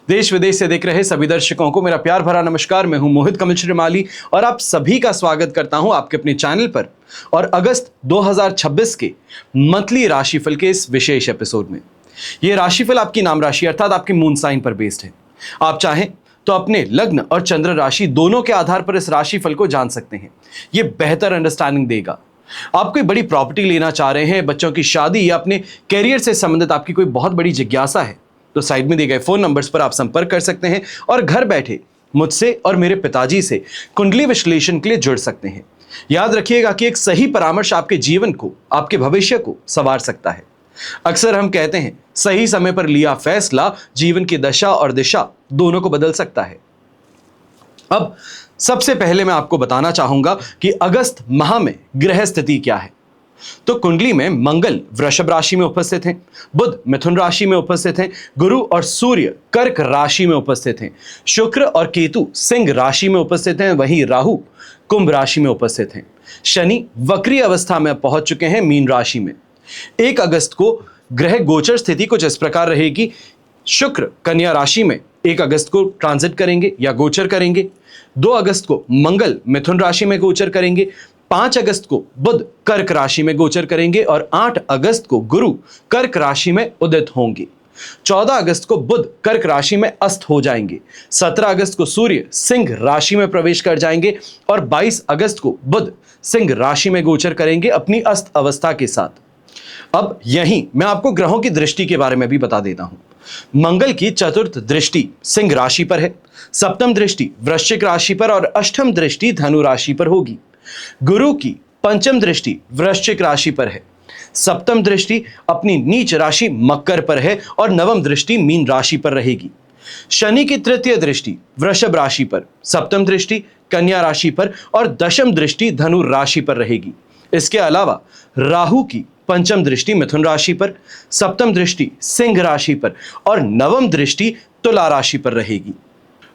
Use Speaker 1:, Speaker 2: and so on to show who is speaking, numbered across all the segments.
Speaker 1: देश विदेश से देख रहे सभी दर्शकों को मेरा प्यार भरा नमस्कार। मैं हूं मोहित कमल श्रीमाली और आप सभी का स्वागत करता हूं आपके अपने चैनल पर और अगस्त 2026 के मंथली राशिफल के इस विशेष एपिसोड में। यह राशिफल आपकी नाम राशि अर्थात आपके मून साइन पर बेस्ड है। आप चाहें तो अपने लग्न और चंद्र राशि दोनों के आधार पर इस राशिफल को जान सकते हैं। यह बेहतर अंडरस्टैंडिंग देगा। आप कोई बड़ी प्रॉपर्टी लेना चाह रहे हैं, बच्चों की शादी या अपने कैरियर से संबंधित आपकी कोई बहुत बड़ी जिज्ञासा है, तो साइड में दिए गए फोन नंबर्स पर आप संपर्क कर सकते हैं और घर बैठे मुझसे और मेरे पिताजी से कुंडली विश्लेषण के लिए जुड़ सकते हैं। याद रखिएगा कि एक सही परामर्श आपके जीवन को, आपके भविष्य को संवार सकता है। अक्सर हम कहते हैं सही समय पर लिया फैसला जीवन की दशा और दिशा दोनों को बदल सकता है। अब सबसे पहले मैं आपको बताना चाहूंगा कि अगस्त माह में ग्रह स्थिति क्या है। तो कुंडली में मंगल वृषभ राशि में उपस्थित हैं, बुध मिथुन राशि में उपस्थित हैं, गुरु और सूर्य कर्क राशि में उपस्थित हैं, शुक्र और केतु सिंह राशि में उपस्थित हैं, वहीं राहु कुंभ राशि में उपस्थित हैं। शनि वक्री अवस्था में पहुंच चुके हैं मीन राशि में। 1 अगस्त को ग्रह गोचर स्थिति कुछ इस प्रकार रहेगी। शुक्र कन्या राशि में 1 अगस्त को ट्रांजिट करेंगे या गोचर करेंगे। 2 अगस्त को मंगल मिथुन राशि में गोचर करेंगे। 5 अगस्त को बुध कर्क राशि में गोचर करेंगे और 8 अगस्त को गुरु कर्क राशि में उदित होंगे। 14 अगस्त को बुध कर्क राशि में अस्त हो जाएंगे। 17 अगस्त को सूर्य सिंह राशि में प्रवेश कर जाएंगे और 22 अगस्त को बुध सिंह राशि में गोचर करेंगे अपनी अस्त अवस्था के साथ। अब यहीं मैं आपको ग्रहों की दृष्टि के बारे में भी बता देता हूं। मंगल की चतुर्थ दृष्टि सिंह राशि पर है, सप्तम दृष्टि वृश्चिक राशि पर और अष्टम दृष्टि धनु राशि पर होगी। गुरु की पंचम दृष्टि वृश्चिक राशि पर है, सप्तम दृष्टि अपनी नीच राशि मकर पर है और नवम दृष्टि मीन राशि पर रहेगी। शनि की तृतीय दृष्टि वृषभ राशि पर, सप्तम दृष्टि कन्या राशि पर और दशम दृष्टि धनु राशि पर रहेगी। इसके अलावा राहु की पंचम दृष्टि मिथुन राशि पर, सप्तम दृष्टि सिंह राशि पर और नवम दृष्टि तुला राशि पर रहेगी।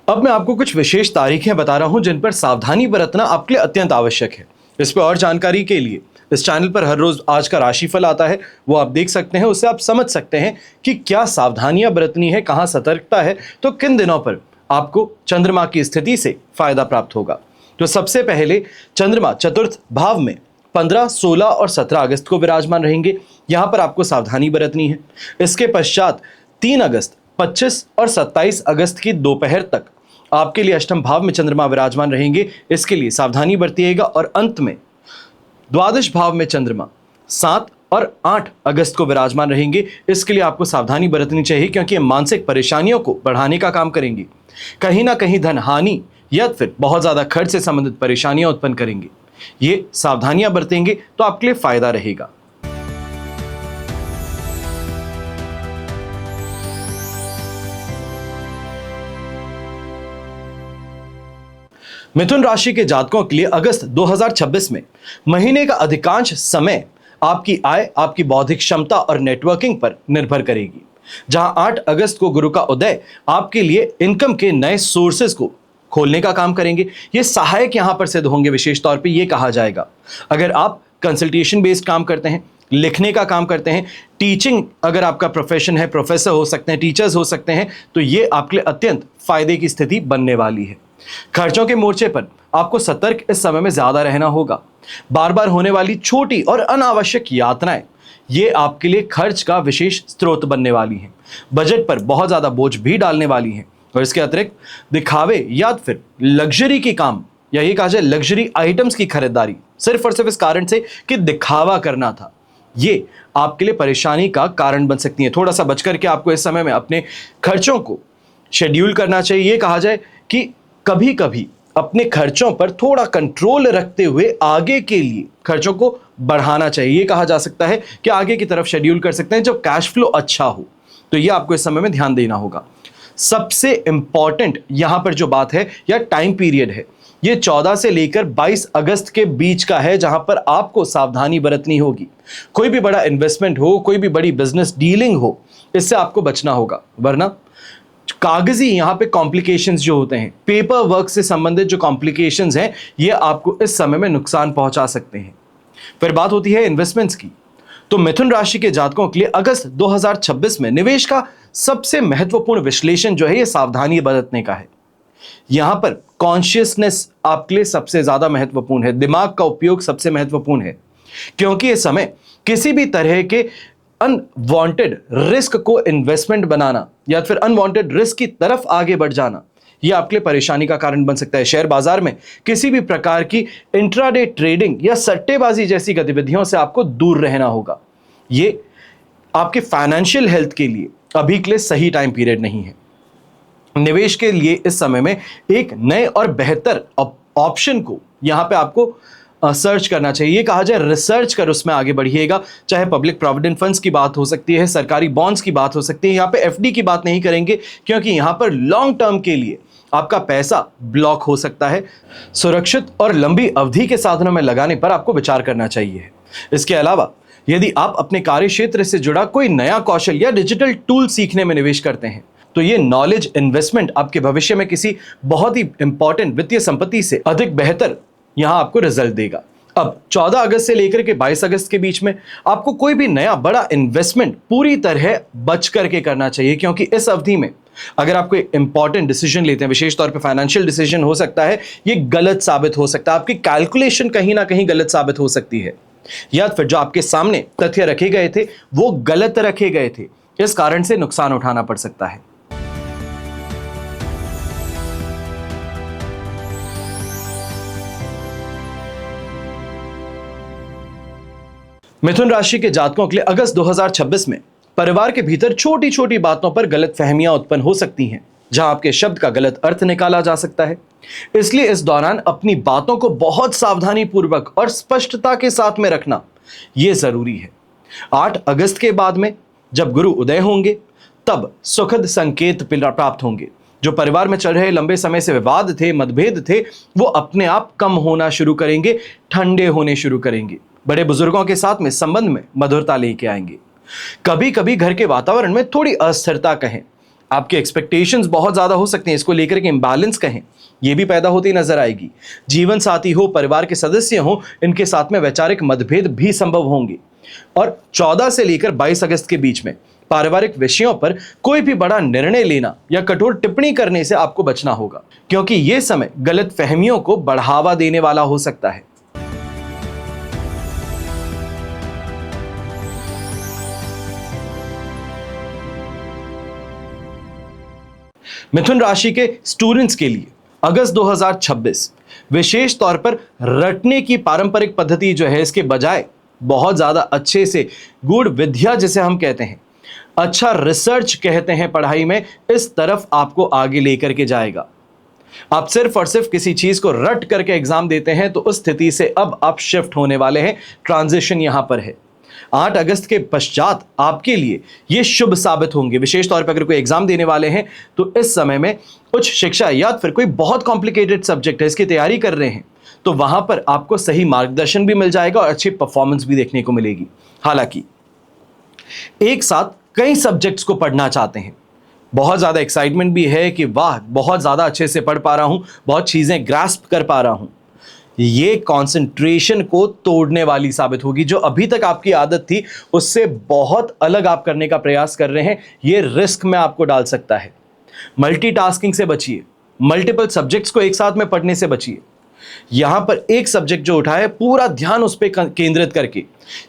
Speaker 1: अब मैं आपको कुछ विशेष तारीखें बता रहा हूं जिन पर सावधानी बरतना आपके लिए अत्यंत आवश्यक है। इस पर और जानकारी के लिए इस चैनल पर हर रोज आज का राशिफल आता है, वो आप देख सकते हैं। उससे आप समझ सकते हैं कि क्या सावधानियां बरतनी है, कहां सतर्कता है, तो किन दिनों पर आपको चंद्रमा की स्थिति से फायदा प्राप्त होगा। तो सबसे पहले चंद्रमा चतुर्थ भाव में 15, 16 और 17 अगस्त को विराजमान रहेंगे। यहां पर आपको सावधानी बरतनी है। इसके पश्चात 3 अगस्त, 25 और 27 अगस्त की दोपहर तक आपके लिए अष्टम भाव में चंद्रमा विराजमान रहेंगे। इसके लिए सावधानी बरतिएगा और अंत में द्वादश भाव में चंद्रमा 7 और 8 अगस्त को विराजमान रहेंगे। इसके लिए आपको सावधानी बरतनी चाहिए क्योंकि ये मानसिक परेशानियों को बढ़ाने का काम करेंगे। कहीं ना कहीं धन हानि या फिर बहुत ज्यादा खर्च से संबंधित परेशानियां उत्पन्न करेंगे। ये सावधानियां बरतेंगे तो आपके लिए फायदा रहेगा। मिथुन राशि के जातकों के लिए अगस्त 2026 में महीने का अधिकांश समय आपकी आय, आपकी बौद्धिक क्षमता और नेटवर्किंग पर निर्भर करेगी। जहां 8 अगस्त को गुरु का उदय आपके लिए इनकम के नए सोर्सेज को खोलने का काम करेंगे। ये सहायक यहां पर सिद्ध होंगे। विशेष तौर पे ये कहा जाएगा, अगर आप कंसल्टेशन बेस्ड काम करते हैं, लिखने का काम करते हैं, टीचिंग अगर आपका प्रोफेशन है, प्रोफेसर हो सकते हैं, टीचर्स हो सकते हैं, तो ये आपके लिए अत्यंत फायदे की स्थिति बनने वाली है। खर्चों के मोर्चे पर आपको सतर्क इस समय में ज्यादा रहना होगा। बार बार होने वाली छोटी और अनावश्यक यात्राएं ये आपके लिए खर्च का विशेष स्रोत बनने वाली हैं। बजट पर बहुत ज्यादा बोझ भी डालने वाली हैं और इसके अतिरिक्त दिखावे या फिर लग्जरी की काम या ये कहा जाए लग्जरी आइटम्स की खरीदारी सिर्फ और सिर्फ इस कारण से कि दिखावा करना था, ये आपके लिए परेशानी का कारण बन सकती है। थोड़ा सा बच करके आपको इस समय में अपने खर्चों को शेड्यूल करना चाहिए। ये कहा जाए कि कभी कभी अपने खर्चों पर थोड़ा कंट्रोल रखते हुए आगे के लिए खर्चों को बढ़ाना चाहिए। ये कहा जा सकता है कि आगे की तरफ शेड्यूल कर सकते हैं जब कैश फ्लो अच्छा हो। तो ये आपको इस समय में ध्यान देना होगा। सबसे इंपॉर्टेंट यहां पर जो बात है या टाइम पीरियड है, ये 14 से लेकर 22 अगस्त के बीच का है, जहां पर आपको सावधानी बरतनी होगी। कोई भी बड़ा इन्वेस्टमेंट हो, कोई भी बड़ी बिजनेस डीलिंग हो, इससे आपको बचना होगा। वरना कागजी यहां पे कॉम्प्लिकेशंस जो होते हैं, पेपर वर्क से संबंधित जो कॉम्प्लिकेशंस हैं, ये आपको इस समय में नुकसान पहुंचा सकते हैं। फिर बात होती है इन्वेस्टमेंट्स की। तो मिथुन राशि के जातकों के लिए अगस्त 2026 में निवेश का सबसे महत्वपूर्ण विश्लेषण जो है ये सावधानी बरतने का है। यहां पर कॉन्शियसनेस आपके लिए सबसे ज्यादा महत्वपूर्ण है, दिमाग का उपयोग सबसे महत्वपूर्ण है, क्योंकि ये समय किसी भी तरह के अनवांटेड रिस्क को इन्वेस्टमेंट बनाना या फिर अनवांटेड रिस्क की तरफ आगे बढ़ जाना यह आपके लिए परेशानी का कारण बन सकता है। शेयर बाजार में किसी भी प्रकार की इंट्राडे ट्रेडिंग या सट्टेबाजी जैसी गतिविधियों से आपको दूर रहना होगा। ये आपके फाइनेंशियल हेल्थ के लिए अभी के लिए सही टाइम पीरियड नहीं है। निवेश के लिए इस समय में एक नए और बेहतर ऑप्शन को यहां पे आपको सर्च करना चाहिए। ये कहा जाए रिसर्च कर उसमें आगे बढ़िएगा। चाहे पब्लिक प्रोविडेंट फंड्स की बात हो सकती है, सरकारी बॉन्ड्स की बात हो सकती है। यहाँ पे एफडी की बात नहीं करेंगे, क्योंकि यहाँ पर लॉन्ग टर्म के लिए आपका पैसा ब्लॉक हो सकता है। सुरक्षित और लंबी अवधि के साधनों में लगाने पर आपको विचार करना चाहिए। इसके अलावा यदि आप अपने कार्य क्षेत्र से जुड़ा कोई नया कौशल या डिजिटल टूल सीखने में निवेश करते हैं तो ये नॉलेज इन्वेस्टमेंट आपके भविष्य में किसी बहुत ही इंपॉर्टेंट वित्तीय संपत्ति से अधिक बेहतर यहां आपको रिजल्ट देगा। अब 14 अगस्त से लेकर के 22 अगस्त के बीच में आपको कोई भी नया बड़ा इन्वेस्टमेंट पूरी तरह बच करके करना चाहिए, क्योंकि इस अवधि में अगर आप कोई इंपॉर्टेंट डिसीजन लेते हैं, विशेष तौर पे फाइनेंशियल डिसीजन हो सकता है, ये गलत साबित हो सकता है। आपकी कैलकुलेशन कहीं ना कहीं गलत साबित हो सकती है, या फिर जो आपके सामने तथ्य रखे गए थे वो गलत रखे गए थे। इस कारण से नुकसान उठाना पड़ सकता है। मिथुन राशि के जातकों के लिए अगस्त 2026 में परिवार के भीतर छोटी छोटी बातों पर गलत फहमियां उत्पन्न हो सकती हैं, जहां आपके शब्द का गलत अर्थ निकाला जा सकता है। इसलिए इस दौरान अपनी बातों को बहुत सावधानी पूर्वक और स्पष्टता के साथ में रखना यह जरूरी है। 8 अगस्त के बाद में जब गुरु उदय होंगे तब सुखद संकेत प्राप्त होंगे। जो परिवार में चल रहे लंबे समय से विवाद थे, मतभेद थे, वो अपने आप कम होना शुरू करेंगे, ठंडे होने शुरू करेंगे। बड़े बुजुर्गों के साथ में संबंध में मधुरता लेके आएंगे। कभी कभी घर के वातावरण में थोड़ी अस्थिरता कहें, आपके एक्सपेक्टेशंस बहुत ज्यादा हो सकते हैं, इसको लेकर के इंबैलेंस कहें, यह भी पैदा होती नजर आएगी। जीवन साथी हो, परिवार के सदस्य हो, इनके साथ में वैचारिक मतभेद भी संभव होंगे। और 14 से लेकर 22 अगस्त के बीच में पारिवारिक विषयों पर कोई भी बड़ा निर्णय लेना या कठोर टिप्पणी करने से आपको बचना होगा, क्योंकि यह समय गलत फहमियों को बढ़ावा देने वाला हो सकता है। मिथुन राशि के स्टूडेंट्स के लिए अगस्त 2026 विशेष तौर पर रटने की पारंपरिक पद्धति जो है इसके बजाय बहुत ज्यादा अच्छे से गूढ़ विद्या जिसे हम कहते हैं, अच्छा रिसर्च कहते हैं पढ़ाई में, इस तरफ आपको आगे लेकर के जाएगा। आप सिर्फ और सिर्फ किसी चीज को रट करके एग्जाम देते हैं तो उस स्थिति से अब आप शिफ्ट होने वाले हैं। ट्रांजिशन यहां पर है। 8 अगस्त के पश्चात आपके लिए यह शुभ साबित होंगे। विशेष तौर पर अगर कोई एग्जाम देने वाले हैं तो इस समय में उच्च शिक्षा या फिर कोई बहुत कॉम्प्लिकेटेड सब्जेक्ट है इसकी तैयारी कर रहे हैं तो वहां पर आपको सही मार्गदर्शन भी मिल जाएगा और अच्छी परफॉर्मेंस भी देखने को मिलेगी। हालांकि एक साथ कई सब्जेक्ट्स को पढ़ना चाहते हैं, बहुत ज्यादा एक्साइटमेंट भी है कि वाह बहुत ज्यादा अच्छे से पढ़ पा रहा हूं, बहुत चीजें ग्रास्प कर पा रहा हूं, ये कंसंट्रेशन को तोड़ने वाली साबित होगी। जो अभी तक आपकी आदत थी उससे बहुत अलग आप करने का प्रयास कर रहे हैं, ये रिस्क में आपको डाल सकता है। मल्टीटास्किंग से बचिए, मल्टीपल सब्जेक्ट्स को एक साथ में पढ़ने से बचिए। यहां पर एक सब्जेक्ट जो उठा है पूरा ध्यान उस पर केंद्रित करके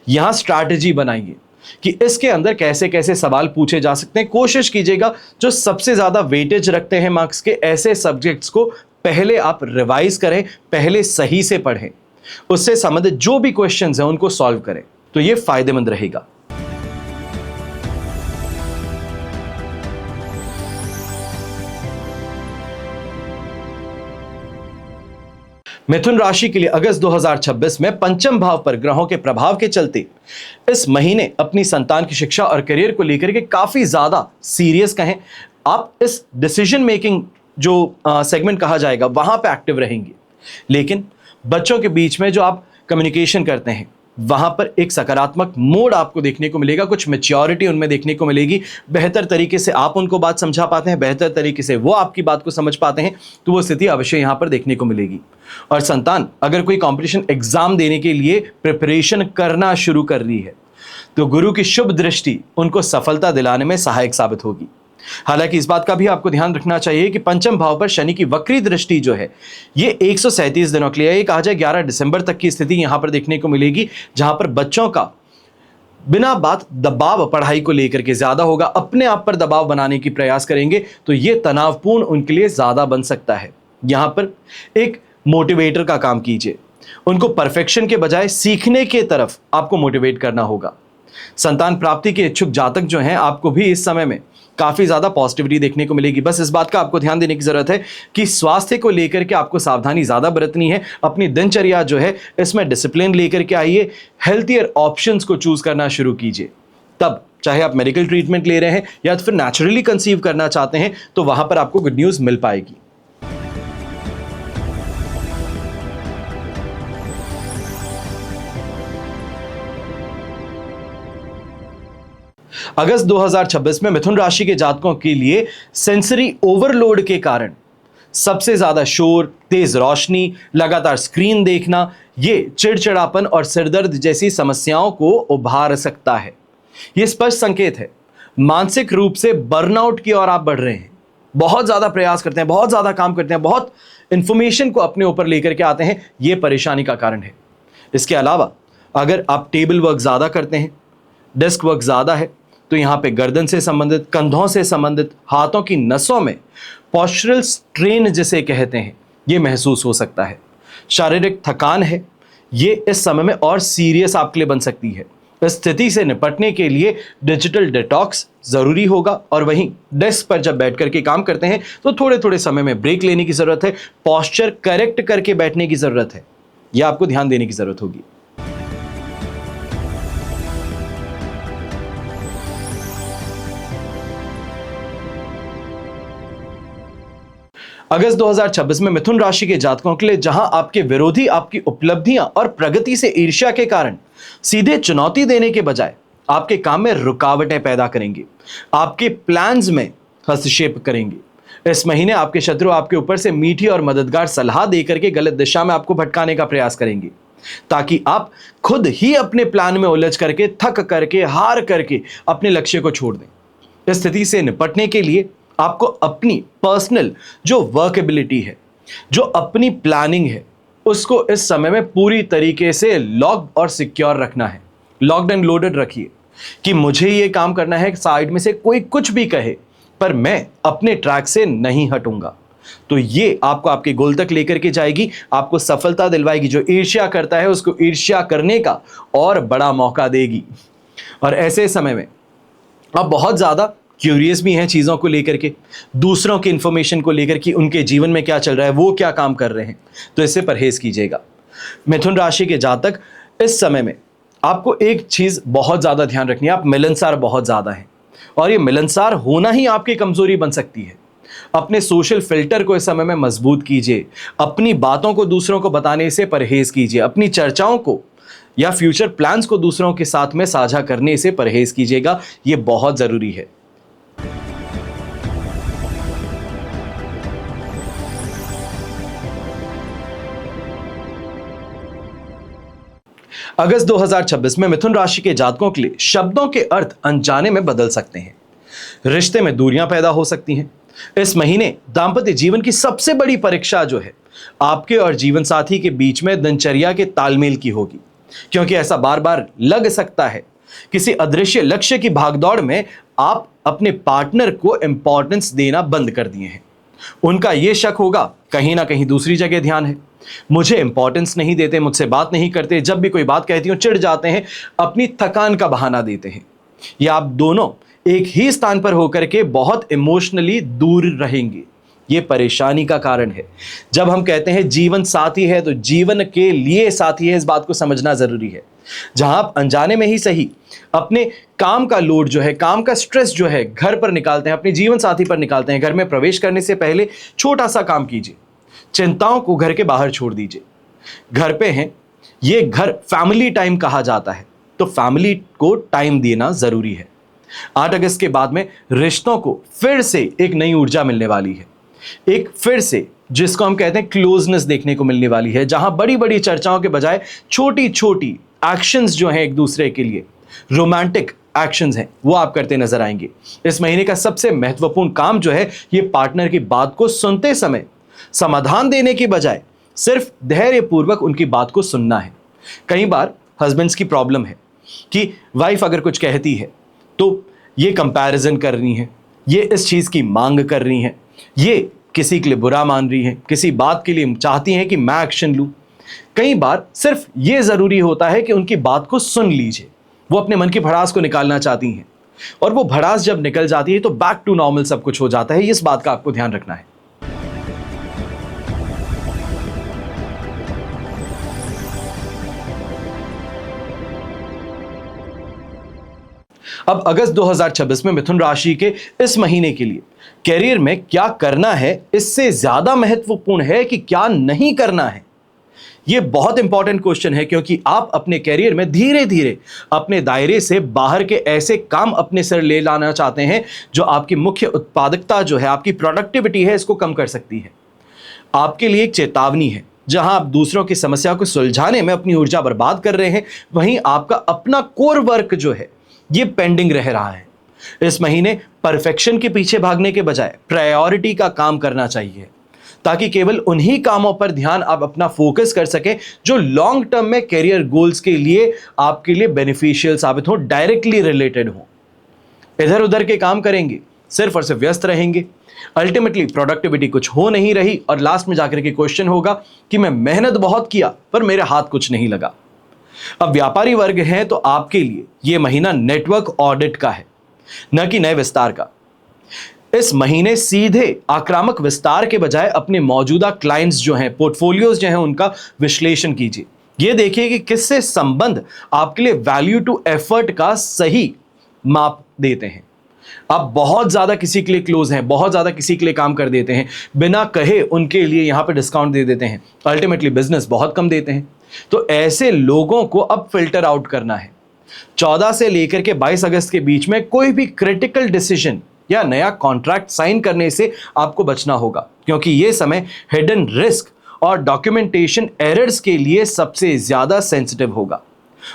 Speaker 1: यहां स्ट्रैटेजी बनाइए कि इसके अंदर कैसे कैसे सवाल पूछे जा सकते हैं। कोशिश कीजिएगा जो सबसे ज्यादा वेटेज रखते हैं मार्क्स के ऐसे सब्जेक्ट्स को पहले आप रिवाइज करें, पहले सही से पढ़ें, उससे संबंधित जो भी क्वेश्चंस हैं उनको सॉल्व करें, तो यह फायदेमंद रहेगा। मिथुन राशि के लिए अगस्त 2026 में पंचम भाव पर ग्रहों के प्रभाव के चलते इस महीने अपनी संतान की शिक्षा और करियर को लेकर के काफी ज्यादा सीरियस कहें, आप इस डिसीजन मेकिंग जो सेगमेंट कहा जाएगा वहां पे एक्टिव रहेंगे। लेकिन बच्चों के बीच में जो आप कम्युनिकेशन करते हैं वहां पर एक सकारात्मक मोड आपको देखने को मिलेगा, कुछ मैच्योरिटी उनमें देखने को मिलेगी। बेहतर तरीके से आप उनको बात समझा पाते हैं, बेहतर तरीके से वो आपकी बात को समझ पाते हैं, तो वो स्थिति अवश्य यहां पर देखने को मिलेगी। और संतान अगर कोई कंपटीशन एग्जाम देने के लिए प्रिपरेशन करना शुरू कर रही है तो गुरु की शुभ दृष्टि उनको सफलता दिलाने में सहायक साबित होगी। हालांकि इस बात का भी आपको ध्यान रखना चाहिए कि पंचम भाव पर शनि की वक्री दृष्टि जो है ये 137 दिनों के लिए, ये कहा जाए 11 दिसंबर तक की स्थिति यहां पर देखने को मिलेगी, जहां पर बच्चों का बिना बात दबाव पढ़ाई को लेकर के ज्यादा होगा, अपने आप पर दबाव बनाने की प्रयास करेंगे तो यह तनावपूर्ण उनके लिए ज्यादा बन सकता है। यहां पर एक मोटिवेटर का काम कीजिए, उनको परफेक्शन के बजाय सीखने के तरफ आपको मोटिवेट करना होगा। संतान प्राप्ति के इच्छुक जातक जो हैं, आपको भी इस समय में काफी ज्यादा पॉजिटिविटी देखने को मिलेगी। बस इस बात का आपको ध्यान देने की जरूरत है कि स्वास्थ्य को लेकर के आपको सावधानी ज्यादा बरतनी है। अपनी दिनचर्या जो है इसमें डिसिप्लिन लेकर के आइए, हेल्थियर ऑप्शंस को चूज करना शुरू कीजिए। तब चाहे आप मेडिकल ट्रीटमेंट ले रहे हैं या फिर नेचुरली कंसीव करना चाहते हैं, तो वहां पर आपको गुड न्यूज मिल पाएगी। अगस्त 2026 में मिथुन राशि के जातकों के लिए सेंसरी ओवरलोड के कारण सबसे ज्यादा शोर, तेज रोशनी, लगातार स्क्रीन देखना, ये चिड़चिड़ापन और सिरदर्द जैसी समस्याओं को उभार सकता है। यह स्पष्ट संकेत है मानसिक रूप से बर्नआउट की ओर आप बढ़ रहे हैं। बहुत ज्यादा प्रयास करते हैं, बहुत ज्यादा काम करते हैं, बहुत इंफॉर्मेशन को अपने ऊपर लेकर के आते हैं, यह परेशानी का कारण है। इसके अलावा अगर आप टेबल वर्क ज्यादा करते हैं, डेस्क वर्क ज्यादा है, तो यहां पे गर्दन से संबंधित, कंधों से संबंधित, हाथों की नसों में पोस्चरल स्ट्रेन जिसे कहते हैं यह महसूस हो सकता है। शारीरिक थकान है, यह इस समय में और सीरियस आपके लिए बन सकती है। इस स्थिति से निपटने के लिए डिजिटल डिटॉक्स जरूरी होगा, और वहीं डेस्क पर जब बैठ करके काम करते हैं तो थोड़े थोड़े समय में ब्रेक लेने की जरूरत है, पोस्चर करेक्ट करके बैठने की जरूरत है, यह आपको ध्यान देने की जरूरत होगी। अगस्त 2026 में मिथुन राशि के जातकों के लिए जहां आपके विरोधी आपकी उपलब्धियां और प्रगति से ईर्ष्या के कारण सीधे चुनौती देने के बजाय आपके काम में रुकावटें पैदा करेंगे, आपके प्लान्स में हस्तक्षेप करेंगे। इस महीने आपके शत्रु आपके ऊपर से मीठी और मददगार सलाह देकर के गलत दिशा में आपको भटकाने का प्रयास करेंगे, ताकि आप खुद ही अपने प्लान में उलझ करके, थक करके, हार करके अपने लक्ष्य को छोड़ दें। इस स्थिति से निपटने के लिए आपको अपनी पर्सनल जो वर्कएबिलिटी है, जो अपनी प्लानिंग है, उसको इस समय में पूरी तरीके से लॉक और सिक्योर रखना है। लॉक्ड एंड लोडेड रखिए कि मुझे ये काम करना है, साइड में से कोई कुछ भी कहे पर मैं अपने ट्रैक से नहीं हटूंगा। तो ये आपको आपके गोल तक लेकर के जाएगी, आपको सफलता दिलवाएगी। जो ईर्ष्या करता है उसको ईर्ष्या करने का और बड़ा मौका देगी। और ऐसे समय में आप बहुत ज्यादा क्यूरियस भी हैं चीज़ों को लेकर के, दूसरों की इंफॉर्मेशन को लेकर कि उनके जीवन में क्या चल रहा है, वो क्या काम कर रहे हैं, तो इससे परहेज कीजिएगा। मिथुन राशि के जातक इस समय में आपको एक चीज़ बहुत ज़्यादा ध्यान रखनी है, आप मिलनसार बहुत ज़्यादा हैं और ये मिलनसार होना ही आपकी कमज़ोरी बन सकती है। अपने सोशल फिल्टर को इस समय में मजबूत कीजिए, अपनी बातों को दूसरों को बताने से परहेज कीजिए, अपनी चर्चाओं को या फ्यूचर प्लान्स को दूसरों के साथ में साझा करने से परहेज कीजिएगा, ये बहुत ज़रूरी है। अगस्त 2026 में मिथुन राशि के जातकों के लिए शब्दों के अर्थ अनजाने में बदल सकते हैं। रिश्ते में दूरियां पैदा हो सकती हैं। इस महीने दांपत्य जीवन की सबसे बड़ी परीक्षा जो है आपके और जीवन साथी के बीच में दिनचर्या के तालमेल की होगी, क्योंकि ऐसा बार बार लग सकता है किसी अदृश्य लक्ष्य की भागदौड़ में आप अपने पार्टनर को इंपॉर्टेंस देना बंद कर दिए हैं। उनका यह शक होगा कहीं ना कहीं दूसरी जगह ध्यान है, मुझे इंपॉर्टेंस नहीं देते, मुझसे बात नहीं करते, जब भी कोई बात कहती हूं चिढ़ जाते हैं, अपनी थकान का बहाना देते हैं। या आप दोनों एक ही स्थान पर होकर के बहुत इमोशनली दूर रहेंगे। ये परेशानी का कारण है। जब हम कहते हैं जीवन साथी है तो जीवन के लिए साथी है, इस बात को समझना जरूरी है। जहां आप अनजाने में ही सही अपने काम का लोड जो है, काम का स्ट्रेस जो है घर पर निकालते हैं, अपने जीवन साथी पर निकालते हैं। घर में प्रवेश करने से पहले छोटा सा काम कीजिए, चिंताओं को घर के बाहर छोड़ दीजिए। घर पे हैं, ये घर फैमिली टाइम कहा जाता है, तो फैमिली को टाइम देना जरूरी है। 8 अगस्त के बाद में रिश्तों को फिर से एक नई ऊर्जा मिलने वाली है, एक फिर से जिसको हम कहते हैं क्लोजनेस देखने को मिलने वाली है, जहां बड़ी बड़ी चर्चाओं के बजाय छोटी छोटी एक्शंस जो हैं एक दूसरे के लिए रोमांटिक एक्शंस हैं वो आप करते नजर आएंगे। इस महीने का सबसे महत्वपूर्ण काम जो है ये पार्टनर की बात को सुनते समय समाधान देने की बजाय सिर्फ धैर्यपूर्वक उनकी बात को सुनना है। कई बार हस्बैंड्स की प्रॉब्लम है कि वाइफ अगर कुछ कहती है तो ये कंपैरिजन कर रही है, ये इस चीज़ की मांग कर रही हैं, ये किसी के लिए बुरा मान रही हैं, किसी बात के लिए चाहती हैं कि मैं एक्शन लूँ। कई बार सिर्फ ये ज़रूरी होता है कि उनकी बात को सुन लीजिए। वो अपने मन की भड़ास को निकालना चाहती हैं और वो भड़ास जब निकल जाती है तो बैक टू नॉर्मल सब कुछ हो जाता है। इस बात का आपको ध्यान रखना है। अब अगस्त 2026 में मिथुन राशि के इस महीने के लिए कैरियर में क्या करना है, इससे ज्यादा महत्वपूर्ण है कि क्या नहीं करना है। यह बहुत इंपॉर्टेंट क्वेश्चन है क्योंकि आप अपने कैरियर में धीरे धीरे अपने दायरे से बाहर के ऐसे काम अपने सिर ले लाना चाहते हैं जो आपकी मुख्य उत्पादकता जो है, आपकी प्रोडक्टिविटी है, इसको कम कर सकती है। आपके लिए एक चेतावनी है। जहां आप दूसरों की समस्या को सुलझाने में अपनी ऊर्जा बर्बाद कर रहे हैं, वहीं आपका अपना कोर वर्क जो है ये पेंडिंग रह रहा है। इस महीने परफेक्शन के पीछे भागने के बजाय प्रायोरिटी का काम करना चाहिए ताकि केवल उन्हीं कामों पर ध्यान आप अपना फोकस कर सकें जो लॉन्ग टर्म में कैरियर गोल्स के लिए आपके लिए बेनिफिशियल साबित हो, डायरेक्टली रिलेटेड हो। इधर उधर के काम करेंगे, सिर्फ और सिर्फ व्यस्त रहेंगे, अल्टीमेटली प्रोडक्टिविटी कुछ हो नहीं रही और लास्ट में जाकर के क्वेश्चन होगा कि मैं मेहनत बहुत किया पर मेरे हाथ कुछ नहीं लगा। अब व्यापारी वर्ग है तो आपके लिए यह महीना नेटवर्क ऑडिट का है, न कि नए विस्तार का। इस महीने सीधे आक्रामक विस्तार के बजाय अपने मौजूदा क्लाइंट्स जो हैं, पोर्टफोलियोज जो हैं, उनका विश्लेषण कीजिए। यह देखिए कि किससे संबंध आपके लिए वैल्यू टू एफर्ट का सही माप देते हैं। आप बहुत ज्यादा किसी के लिए क्लोज हैं, बहुत ज्यादा किसी के लिए काम कर देते हैं, बिना कहे उनके लिए यहां पर डिस्काउंट दे देते हैं, अल्टीमेटली बिजनेस बहुत कम देते हैं। तो ऐसे लोगों को अब फिल्टर आउट करना है। 14 से लेकर के 22 अगस्त के बीच में कोई भी क्रिटिकल डिसीजन या नया कॉन्ट्रैक्ट साइन करने से आपको बचना होगा क्योंकि यह समय हिडन रिस्क और डॉक्यूमेंटेशन एरर्स के लिए सबसे ज्यादा सेंसिटिव होगा।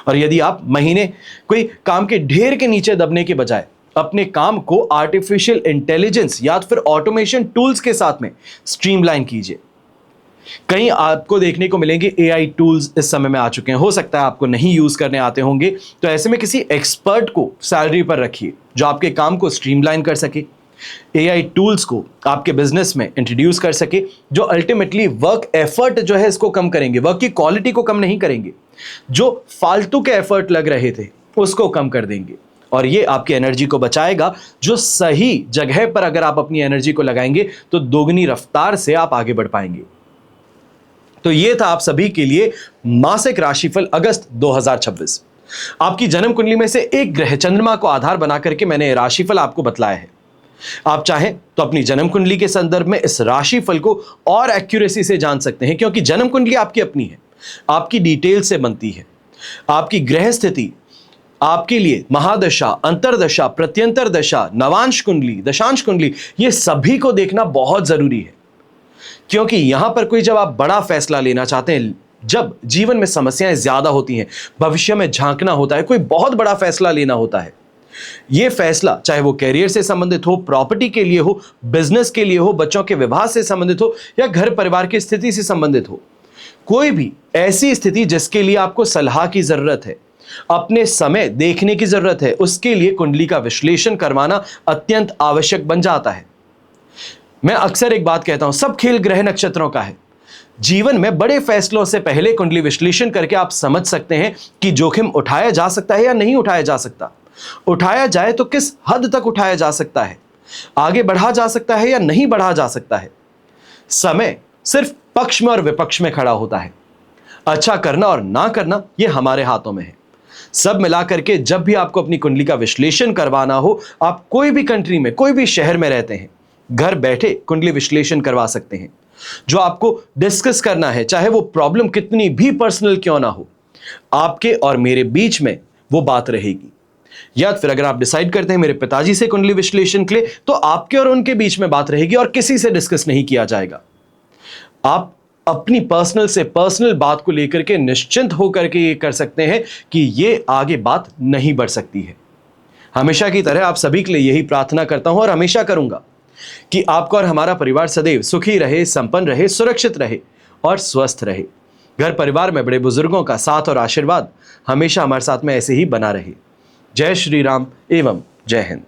Speaker 1: और यदि आप महीने कोई काम के ढेर के नीचे दबने के बजाय अपने काम को आर्टिफिशियल इंटेलिजेंस या फिर ऑटोमेशन टूल्स के साथ में स्ट्रीमलाइन कीजिए। कहीं आपको देखने को मिलेंगे एआई टूल्स इस समय में आ चुके हैं, हो सकता है आपको नहीं यूज करने आते होंगे, तो ऐसे में किसी एक्सपर्ट को सैलरी पर रखिए जो आपके काम को स्ट्रीमलाइन कर सके, एआई टूल्स को आपके बिजनेस में इंट्रोड्यूस कर सके जो अल्टीमेटली वर्क एफर्ट जो है इसको कम करेंगे, वर्क की क्वालिटी को कम नहीं करेंगे, जो फालतू के एफर्ट लग रहे थे उसको कम कर देंगे और ये आपकी एनर्जी को बचाएगा। जो सही जगह पर अगर आप अपनी एनर्जी को लगाएंगे तो दोगुनी रफ्तार से आप आगे बढ़ पाएंगे। तो ये था आप सभी के लिए मासिक राशिफल अगस्त 2026। आपकी जन्म कुंडली में से एक ग्रह चंद्रमा को आधार बना करके मैंने राशिफल आपको बतलाया है। आप चाहें तो अपनी जन्म कुंडली के संदर्भ में इस राशिफल को और एक्यूरेसी से जान सकते हैं क्योंकि जन्म कुंडली आपकी अपनी है, आपकी डिटेल से बनती है। आपकी ग्रह स्थिति आपके लिए महादशा, अंतरदशा, प्रत्यंतर दशा, नवांश कुंडली, दशांश कुंडली, ये सभी को देखना बहुत जरूरी है क्योंकि यहां पर कोई जब आप बड़ा फैसला लेना चाहते हैं, जब जीवन में समस्याएं ज्यादा होती हैं, भविष्य में झांकना होता है, कोई बहुत बड़ा फैसला लेना होता है, यह फैसला चाहे वो कैरियर से संबंधित हो, प्रॉपर्टी के लिए हो, बिजनेस के लिए हो, बच्चों के विवाह से संबंधित हो या घर परिवार की स्थिति से संबंधित हो, कोई भी ऐसी स्थिति जिसके लिए आपको सलाह की जरूरत है, अपने समय देखने की जरूरत है, उसके लिए कुंडली का विश्लेषण करवाना अत्यंत आवश्यक बन जाता है। मैं अक्सर एक बात कहता हूं, सब खेल ग्रह नक्षत्रों का है। जीवन में बड़े फैसलों से पहले कुंडली विश्लेषण करके आप समझ सकते हैं कि जोखिम उठाया जा सकता है या नहीं उठाया जा सकता, उठाया जाए तो किस हद तक उठाया जा सकता है, आगे बढ़ा जा सकता है या नहीं बढ़ा जा सकता है। समय सिर्फ पक्ष में और विपक्ष में खड़ा होता है, अच्छा करना और ना करना यह हमारे हाथों में है। सब मिलाकर के जब भी आपको अपनी कुंडली का विश्लेषण करवाना हो, आप कोई भी कंट्री में, कोई भी शहर में रहते हैं, घर बैठे कुंडली विश्लेषण करवा सकते हैं। जो आपको डिस्कस करना है, चाहे वो प्रॉब्लम कितनी भी पर्सनल क्यों ना हो, आपके और मेरे बीच में वो बात रहेगी। या फिर अगर आप डिसाइड करते हैं मेरे पिताजी से कुंडली विश्लेषण के लिए, तो आपके और उनके बीच में बात रहेगी और किसी से डिस्कस नहीं किया जाएगा। आप अपनी पर्सनल से पर्सनल बात को लेकर के निश्चिंत होकर के ये कर सकते हैं कि ये आगे बात नहीं बढ़ सकती है। हमेशा की तरह आप सभी के लिए यही प्रार्थना करता हूं और हमेशा करूंगा कि आपका और हमारा परिवार सदैव सुखी रहे, संपन्न रहे, सुरक्षित रहे और स्वस्थ रहे। घर परिवार में बड़े बुजुर्गों का साथ और आशीर्वाद हमेशा हमारे साथ में ऐसे ही बना रहे। जय श्री राम एवं जय हिंद।